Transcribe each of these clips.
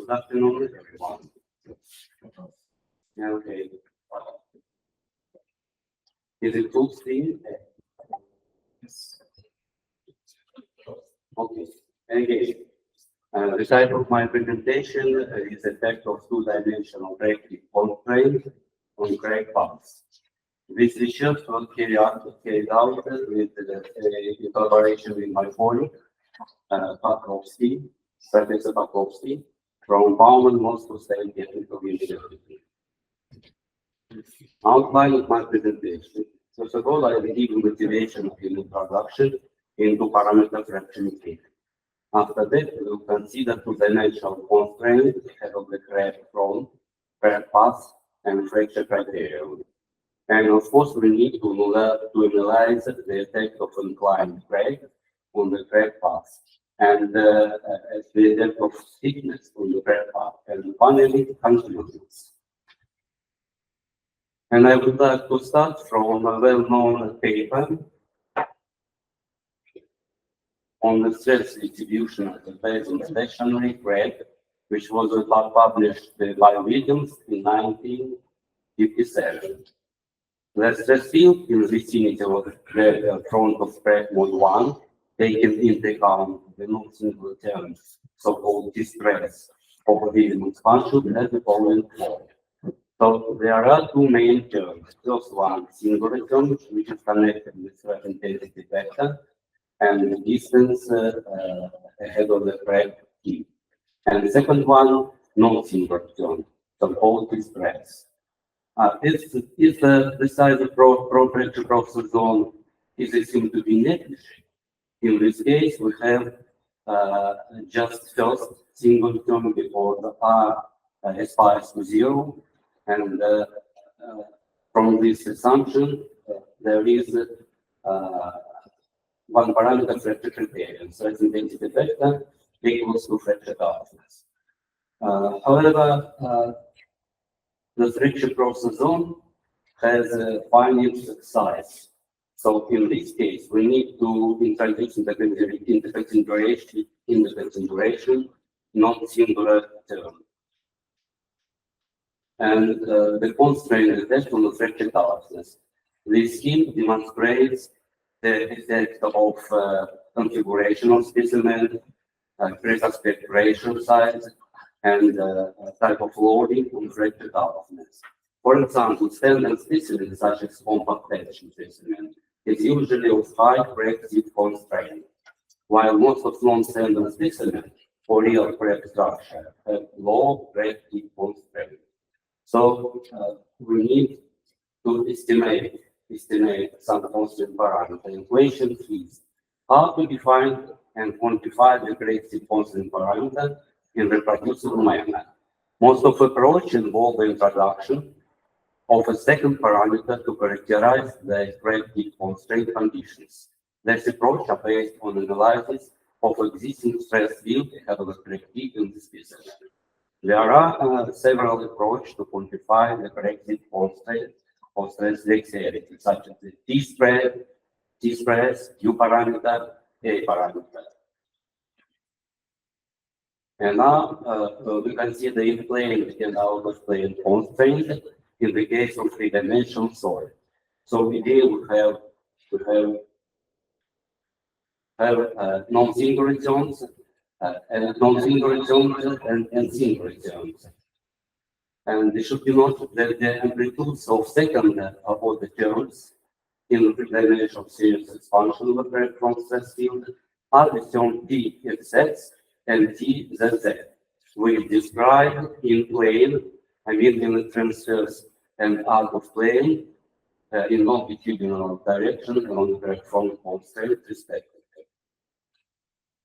Good afternoon, everyone. Okay. Is it full screen? Okay. Again, the title of my presentation is effect of two-dimensional reactive constraint on crack paths. This research was carried out with in collaboration with my colleague, Pokrovskii, Professor Pokrovskii, from Bauman Moscow State Technical University. Outline of my presentation. First of all, I will give motivation of the introduction into parameter fraction mechanics. After that, we will consider two-dimensional constraint ahead of the crack front, crack path, and fracture criterion. And of course, we need to analyze the effect of inclined crack on the crack path, and the effect of thickness on the crack path, and finally, continuous. And I would like to start from a well-known paper on the stress distribution at the base of stationary crack, which was published by Williams in 1957. The stress field in the vicinity of the front of crack mode 1, taken into account the non-single terms, so-called distress of the expansion, as the following form. So there are two main terms. First one, singular term, which is connected with stress intensity vector, and the distance ahead of the crack T. And the second one, non-singular term, so-called distress. If the size of appropriate across the zone is assumed to be negative, in this case we have just first single term before the R aspires to 0, and from this assumption there is one parameter fracture criterion, so it's intensity vector equals to fracture toughness. However, the friction process zone has a finite size. So in this case, we need to introduce in the consideration not singular term. And the constraint is that on the fracture toughness. This scheme demonstrates the effect of configuration of specimen, trace aspect ratio size, and type of loading on fracture toughness. For example, standard specimen such as compact tension specimen is usually of high crack tip constraint, while most of non-standard specimen for real crack structure have low crack tip constraint. So we need to estimate some constraint parameter. Equation is how to define and quantify the crack tip constraint parameter in reproducible manner. Most of approach involve the introduction of a second parameter to characterize the crack tip constraint conditions. This approach is based on analysis of existing stress field ahead of the crack tip in the specimen. There are several approaches to quantify the crack tip constraint of stress dexterity, such as the T-stress, U parameter, A parameter. And now we can see the in-plane and out-of-plane constraint in the case of three-dimensional soil. So here we have non-singular zones, and non-singular zones and singular zones. And it should be noted that the amplitudes of second of the terms in the three-dimensional series expansion of the crack from stress field are the term T-XX and TZZ. We describe in plane, in the transverse and out of plane in longitudinal direction along the crack front constraint respectively.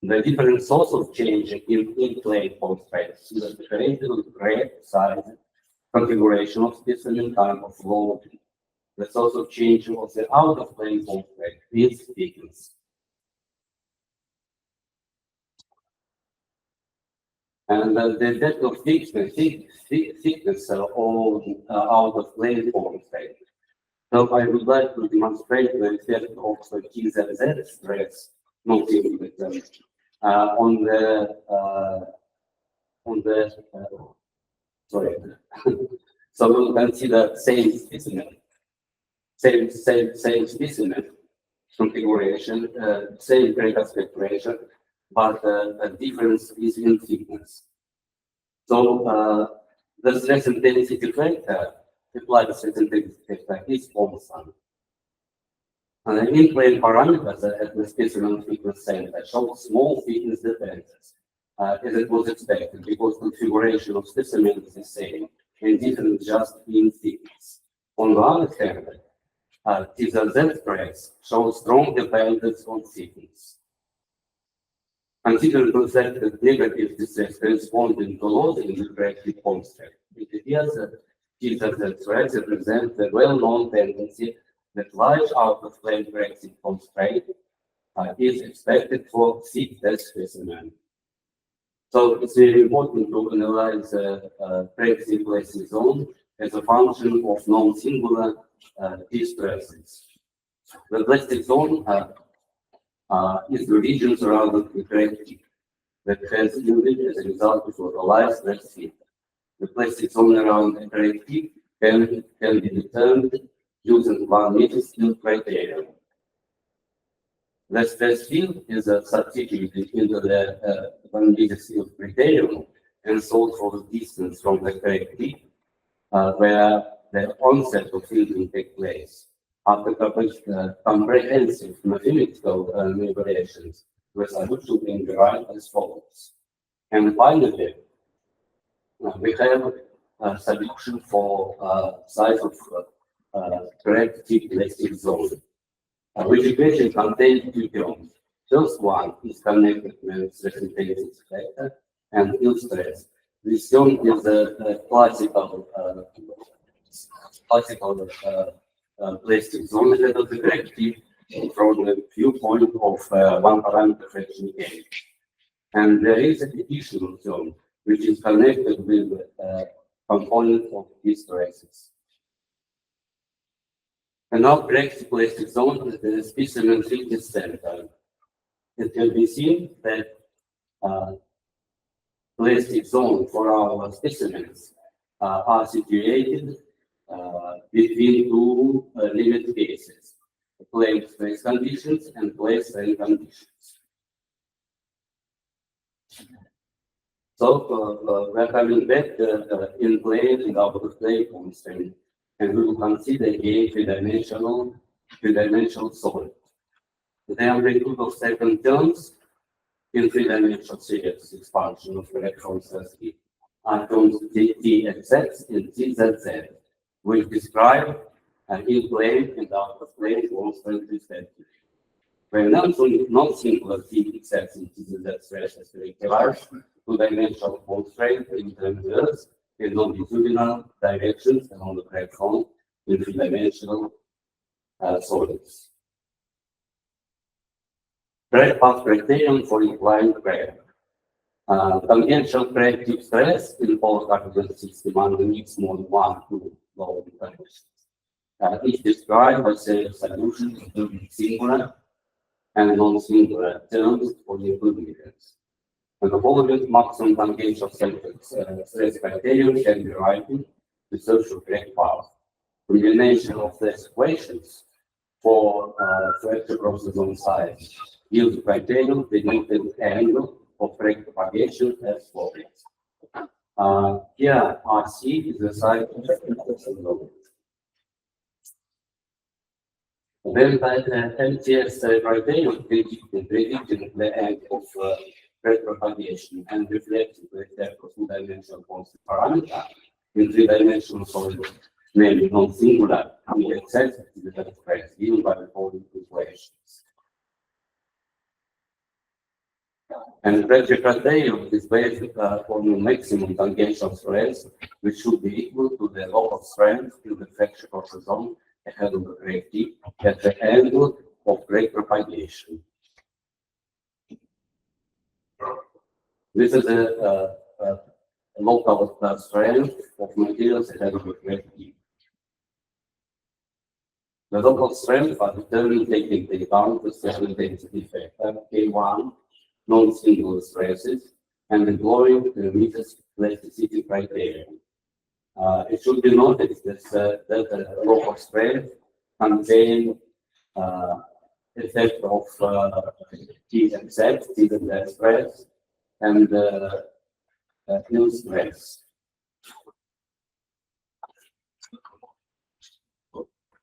The different source of change in plane constraints is differentiated with crack size, configuration of specimen, type of loading. The source of change of the out of plane constraint is thickness. And the depth of thickness on out of plane constraint. So I would like to demonstrate the effect of the TZZ stress, not on the the sorry. So we'll consider same specimen, same specimen configuration, same great aspect ratio, but a difference is in thickness. So the stress intensity factor, applied stress intensity factor is constant. And in plane parameters at the specimen thickness center show small thickness differences, as it was expected, because configuration of specimen is the same and different just in thickness. On the other hand, TZZ trace shows strong dependence on thickness. Considering the fact that negative distress corresponding to losing the corrective constraint, it appears that TZZ trace represents the well-known tendency that large out-of-plane corrective constraint is expected for thick test specimen. So it's very important to analyze corrective plastic zone as a function of non-singular distresses. The plastic zone is the region surrounding the corrective that has unit as a result of localized stress field. The plastic zone around the corrective can be determined using 1 meter steel criterion. The stress field is substituted into the 1 meter steel criterion and solved for the distance from the corrective where the onset of field will take place. After comprehensive mathematical manipulations, the solution can be derived as follows. And finally, we have a solution for size of corrective plastic zone, which equation contains two terms. First one is connected with stress intensity factor and yield stress. This term is a classical plastic zone that is corrective from the viewpoint of one parameter fraction gain. And there is an additional zone which is connected with a component of these stresses. And now corrective plastic zone is the specimen thickness center. It can be seen that plastic zone for our specimens are situated between two limit cases, plane stress conditions and plane strain conditions. So we're coming back in plane and out of plane constraint, and we will consider again three-dimensional solid. The amplitude of second terms in three-dimensional series expansion of electron stress heat are terms T and Z and TZZ, which describe in plane and out of plane constraint respectively. When non-singular T sets in TZZ stresses require two-dimensional constraint in transverse and longitudinal directions along the crack front in three-dimensional solids. Crack path criterion for inclined crack. Tangential crack tip stress in all cartridge 61 needs more than 1 to lower directions. It's described as a solution including singular and non-singular terms for the equilibriums. And the following maximum tangential stress criterion can be written to search for crack path. Combination of these equations for fracture across the zone size yield criterion predicted angle of crack propagation as follows. Here, RC is the size of the zone. Then the MTS criterion predicting the angle of crack propagation and reflecting the effect of two-dimensional constant parameter in three-dimensional solid, namely non-singular, we accept the effects given by the following equations. And pressure criterion is based on the maximum tangential stress, which should be equal to the local strength in the fracture of the zone ahead of the crack tip at the angle of crack propagation. This is a local strength of materials ahead of the crack tip. The local strength are determined taking into account the stress intensity factor K1, non-singular stresses, and employing the meter plasticity criterion. It should be noted that the local strength contains effect of T and Z, T and Z stress, and Q stress.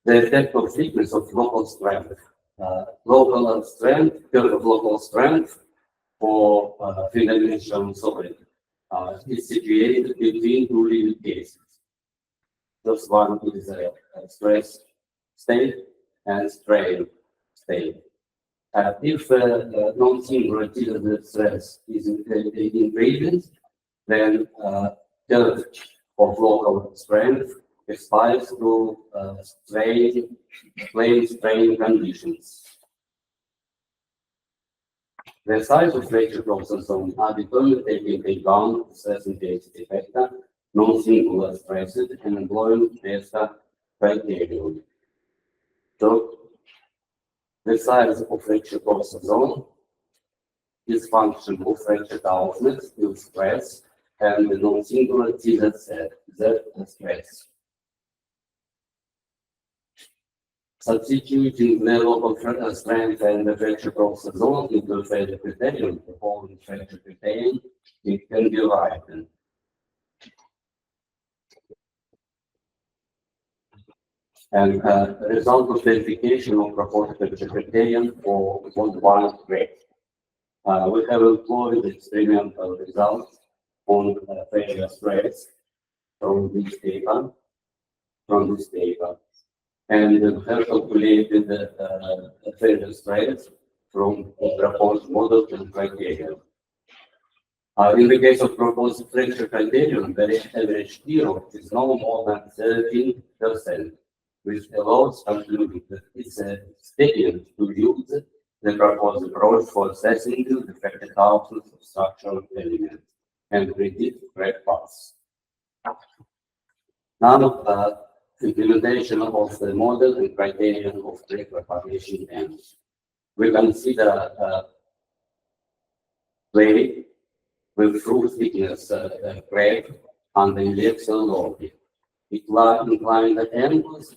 The effect of thickness of local strength. Local strength, curve of local strength for three-dimensional solid is situated between two living cases. First one is a stress state and strain state. If non-singular stress is ingredient, then curve of local strength expires to plane strain conditions. The size of fracture process zone are determined taking into account stress intensity factor, non-singular stresses, and employment tester criterion. So, the size of fracture process zone is function of fracture toughness, Q stress, and the non-singular Z stress. Substituting the local strength and the fracture process zone into a fracture criterion, the following fracture criterion, it can be written. And the result of verification of proposed fracture criterion for one grade. We have employed experimental results on fracture stress from this paper, and have calculated the fracture stress from the proposed model and criteria. In the case of proposed fracture criterion, the average zero is no more than 13%, which allows concluding that it's expedient to use the proposed approach for assessing the fracture toughness of structural elements and predict crack paths. Now, implementation of the model and criterion of crack propagation ends. We consider plate with through thickness crack on the indexial load. Inclined angles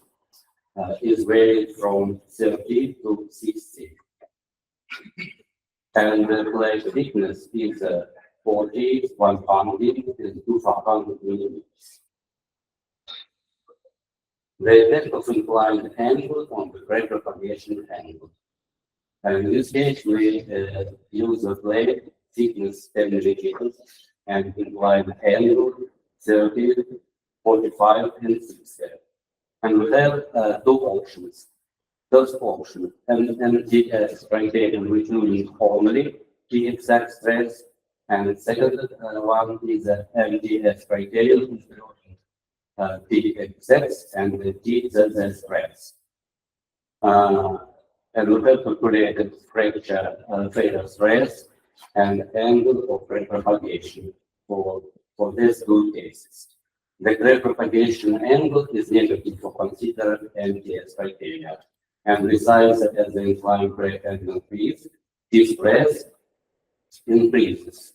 is varied from 30 to 60. And the plate thickness is 40, 100, and 200 millimeters. The effect of inclined angle on the crack propagation angle. And in this case, we use a plate thickness 10 millimeters and inclined angle 30, 45, and 60. And we have two options. First option, MTS criterion returning only the exact stress, and second one is MTS criterion the exact and the TZZ stress. And we have calculated fracture failure stress and angle of crack propagation for these two cases. The crack propagation angle is negative for considered MTS criteria and resides as the inclined crack angle increases, this stress increases.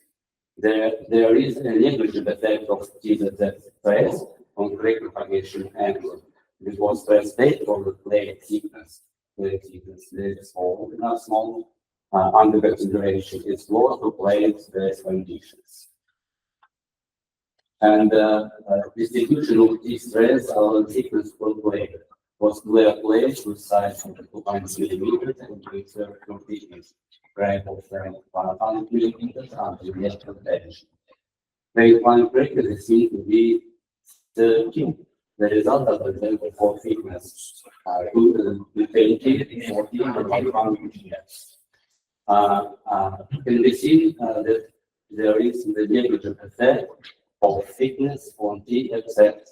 There is a negative effect of TZZ stress on crack propagation angle because stress state for the plate thickness. Plate thickness is small under consideration is low to plate stress conditions. And distribution of this stress on thickness per plate was clear plate with size of 200 millimeters and with vertical thickness crack of 500 millimeters under the actual tension. The inclined crack is seen to be 13. The result of the example for thickness are 20, 40, and 100 meters. Can be seen that there is the negative effect of thickness on the exact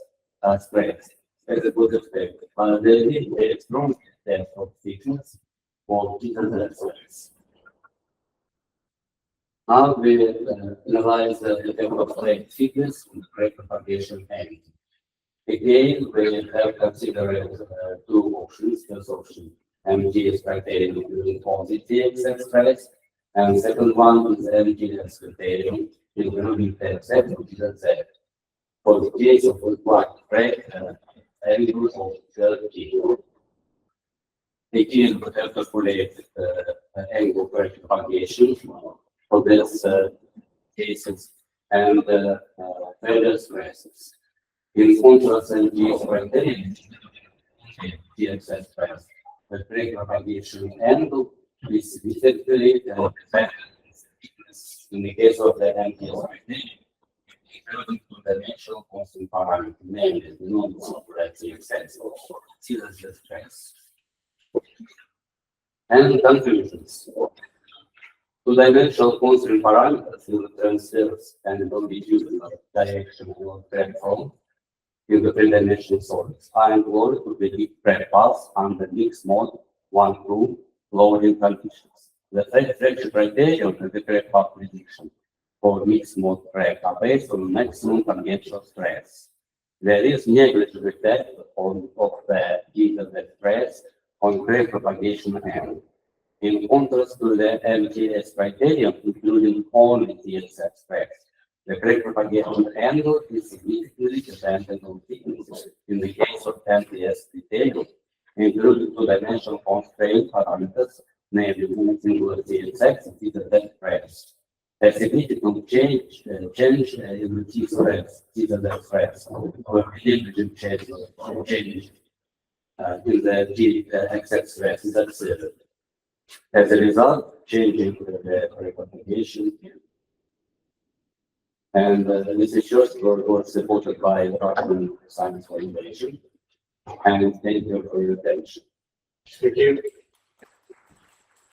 stress as a good effect. But there is a strong effect of thickness on the exact stress. Now we analyze the effect of plate thickness and crack propagation angle. Again, we have considered two options. First option, MTS criterion including positive exact stress, And second one is MGS criterion, including the set, which is a set. For the case of required break, angle of 30, the key would have to calculate angle propagation for this cases and failure stresses. In contrast, MGS criterion, TXS stress, the break propagation angle is specifically in the case of the MGS criterion. According to the natural constant parameter, namely the non-operating excess of TXS stress. And conclusions. Two-dimensional constant parameters will transverse and longitudinal direction or track form in the three-dimensional solids are employed to predict track paths under mixed mode 1-2 loading conditions. The fraction criterion and the track path prediction for mixed mode track are based on maximum tangential stress. There is negligible effect of the given stress on track propagation angle. In contrast to the MTS criterion, including only TXS stress, the track propagation angle is significantly dependent on thickness. In the case of MTS criterion, including two-dimensional constraint parameters, namely singular TXS and theta stress. A significant change in the T stress, theta stress, or significant change in the TXS stress is observed. As a result, changing the propagation. And this research was supported by the Department of Science for Innovation. And thank you for your attention. Thank you.